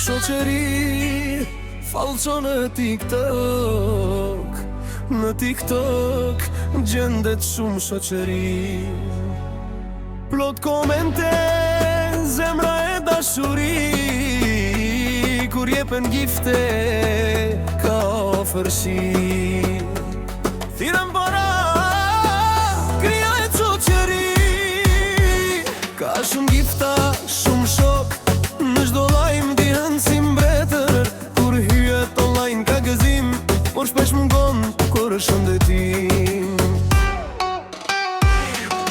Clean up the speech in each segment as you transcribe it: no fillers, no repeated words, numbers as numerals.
Shoqëri falço në TikTok. Në TikTok gjendet shumë shoqëri. Plot komente, zemra e dashuri. Kur jepen gifte, ka ofërshi. Thirën para, krija e shoqëri. Ka shumë gifta, shumë shok. Në çdo lajm dihen si mbretër. Kur hyet online ka gëzim, por shpesh mungon kur është shëndetim.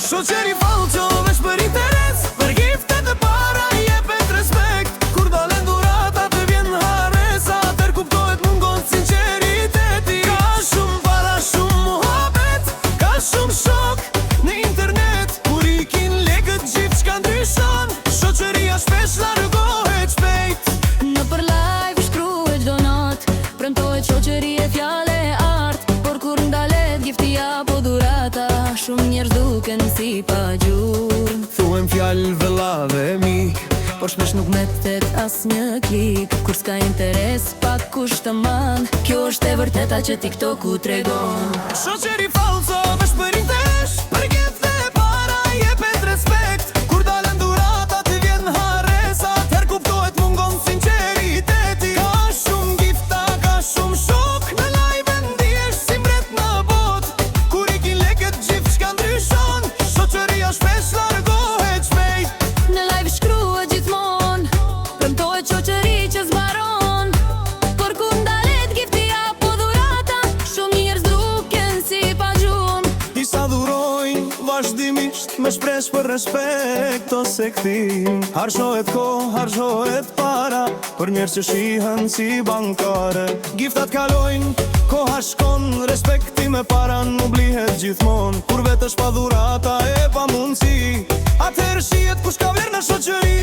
Shoqëri falço veç për interes, për giftet e para jepet respekt. Kur dalen dhurata të vjen haresa, atëherë kuptohet mungon sinqeriteti. Ka shumë para, shumë muhabet, ka shumë shok në internet. Kur ikin lekët gjithçka ndryshon, shoqëria shpesh largohet shpejt. Nëpër live shkruhet çdo natë, premtohet shoqëri e fjalë e art. Por kur ndalet gifti apo dhurata, shumë njerëz duken si pa gjurmë. Thuhem fjalë vëlla dhe mik, por shpesh nuk metet asnjë klik. Kur s'ka interes, pak kusht të man, kjo është e vërteta që TikToku tregon. shoqëri falço veç për interes, për gifte e para jepet respekt. Kur dalen dhurata të vjen haresa, atëherë kuptohet mungon sinqeriteti. Ka shumë gifta, ka shumë shok, në live ndihesh si mbret në bot. Kur ikin lekët gjithçka ndryshon, shoqëria shpesh largohet shpejt. Në live shkruhet gjithmonë, premtohet shoqëri që zbaron. Por kur ndalet gifti apo dhurata, shumë njerëz duken si pa gjumë. Disa dhurojnë vazhdimisht me shpresh për respekt ose kthim. Harshohet kohë, harshohet para, për njerëz që shihen si bankare. Giftat kalojnë, koha shkon, respekti me para nuk blihet gjithmonë. Kur vetesh pa dhurata e pa mundësi, atëherë shihet kush ka vlerë në shoqëri.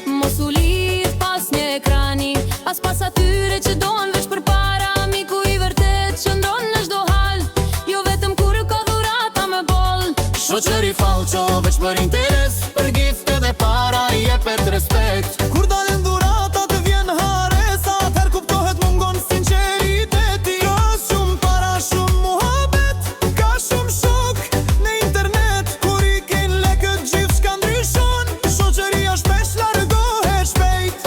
Mos u lidh pas një ekrani, as pas atyre që don veç për para. Miku i vërtet që ndron në çdo hal, jo vetëm kur ka dhurata me boll. Shoqëri falço veç për interes, për giftet e para jepet respekt. Kur dalen dhurata të vjen haresa, atëherë kuptohet mungon sinqeriteti. Ka shumë para, shumë muhabet, ka shumë shok në internet. Kur ikin lekët gjithçka ndryshon, shoqëria shpesh largohet shpejt.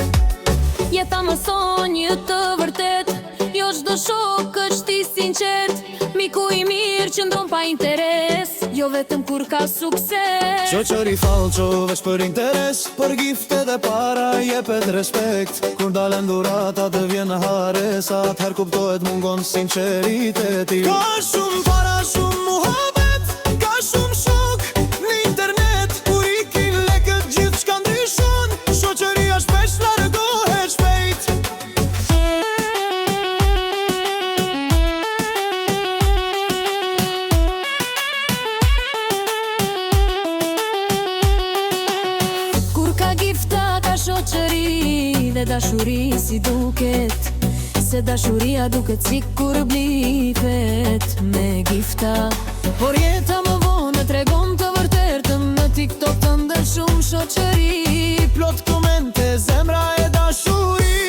Jeta mëson një të vërtet, jo çdo shok është i sinqert. Miku i mirë që ndron pa interes, jo vetëm kur ka sukses. Shoqëri falço veç për interes, për giftet e para jepet respekt. Kur dalen dhurata të vjen haresa, atëherë kuptohet mungon sinqeriteti. Ka shumë para, shumë muhabet, ka shumë shok në internet. Kur ikin lekët gjithçka ndryshon, shoqëria shpesh largohet shpejt. Kur ka gifta, ka shoqëri dhe dashuri si duket. Se dashuria duket si kur blifet me gifta. Por jeta më vonë tregon të vërtetën. Në TikTok të ndër shumë shoqëri. Plot komente, zemra e dashuri.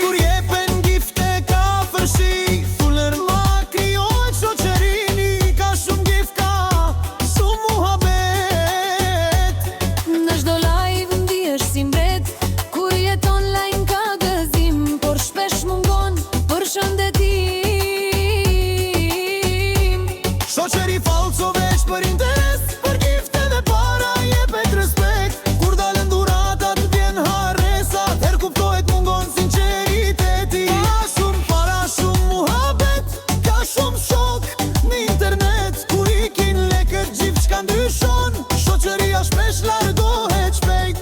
Kur jepen gifte ka fërshi, fuller ma krijohet shoqërini. Ka shumë gifta, shumë muhabet. Në çdo live ndihesh si mbret. Kur jet online ka gëzim, por shpesh mungon për shëndetim. Shoqëri falço veç për interes, për giftet e para jepet respekt. Kur dalen dhurata të vjen haresa, atëherë kuptohet mungon sinqeriteti. Ka shumë para, shumë muhabet, ka shumë shok në internet. Kur ikin lekët gjithçka ndryshon, shoqëria shpesh largohet shpejt.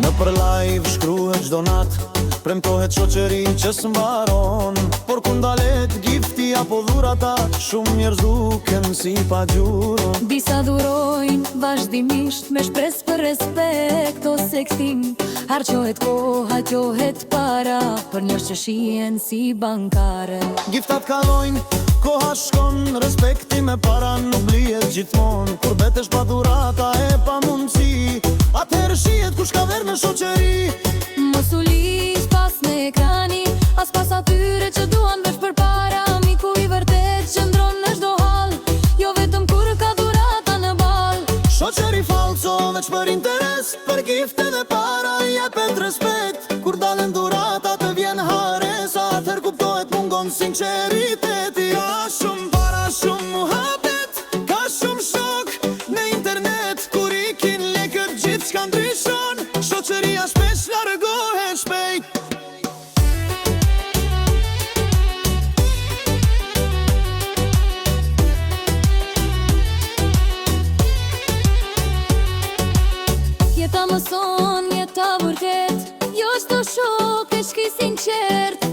Nëpër live shkruhet çdo natë, premtohet shoqëri që s'mbaron. Por kur ndalet gifti apo dhurata, shumë njerëz duken si pa gjurmë. Disa dhurojnë vazhdimisht me shpres për respekt ose kthim. Harqohet koha, qohet para, për njerëz që shihen si bankare. Giftat kalojnë, koha shkon, respekti me para nuk blihet gjithmonë. Kur betesh pa dhurata e pa mundësi, atëherë shihet kush ka verë në shoqëri. Kur dalen dhurata të vjen haresa, atëher kuptohet mungon sinceriteti. Ka shumë para, shumë muhabet, ka shumë shok në internet. Kur i kin lekët gjithë shka ndryshon, shoqëria shpesh largohet shpejt. Jeta mëson, jeta vërtet, jo shto shok e shki sinqert.